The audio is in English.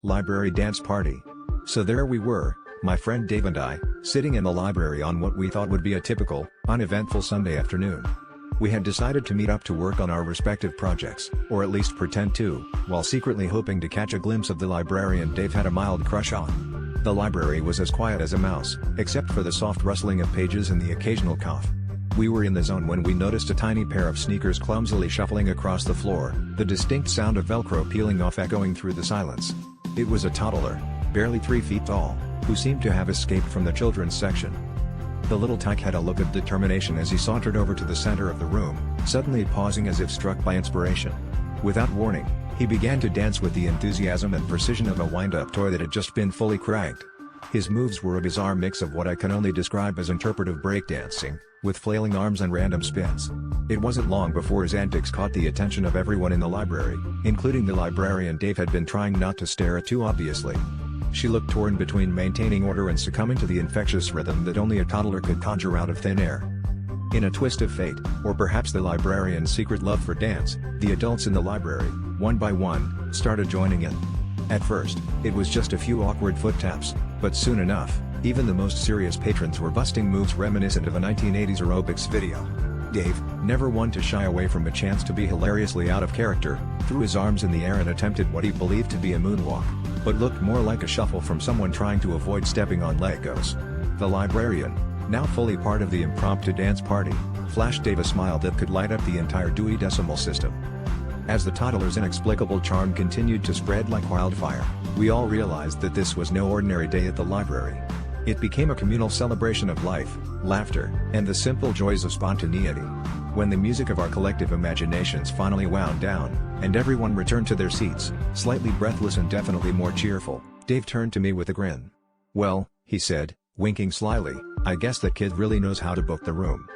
Library dance party. So there we were, my friend Dave and I, sitting in the library on what we thought would be a typical, uneventful Sunday afternoon. We had decided to meet up to work on our respective projects, or at least pretend to, while secretly hoping to catch a glimpse of the librarian Dave had a mild crush on. The library was as quiet as a mouse, except for the soft rustling of pages and the occasional cough. We were in the zone when we noticed a tiny pair of sneakers clumsily shuffling across the floor, the distinct sound of Velcro peeling off echoing through the silence. It was a toddler, barely 3 feet tall, who seemed to have escaped from the children's section. The little tyke had a look of determination as he sauntered over to the center of the room, suddenly pausing as if struck by inspiration. Without warning, he began to dance with the enthusiasm and precision of a wind-up toy that had just been fully cranked. His moves were a bizarre mix of what I can only describe as interpretive breakdancing, with flailing arms and random spins. It wasn't long before his antics caught the attention of everyone in the library, including the librarian Dave had been trying not to stare at too obviously. She looked torn between maintaining order and succumbing to the infectious rhythm that only a toddler could conjure out of thin air. In a twist of fate, or perhaps the librarian's secret love for dance, the adults in the library, one by one, started joining in. At first, it was just a few awkward foot taps, but soon enough, even the most serious patrons were busting moves reminiscent of a 1980s aerobics video. Dave, never one to shy away from a chance to be hilariously out of character, threw his arms in the air and attempted what he believed to be a moonwalk, but looked more like a shuffle from someone trying to avoid stepping on Legos. The librarian, now fully part of the impromptu dance party, flashed Dave a smile that could light up the entire Dewey Decimal System. As the toddler's inexplicable charm continued to spread like wildfire, we all realized that this was no ordinary day at the library. It became a communal celebration of life, laughter, and the simple joys of spontaneity. When the music of our collective imaginations finally wound down, and everyone returned to their seats, slightly breathless and definitely more cheerful, Dave turned to me with a grin. "Well," he said, winking slyly, "I guess that kid really knows how to book the room."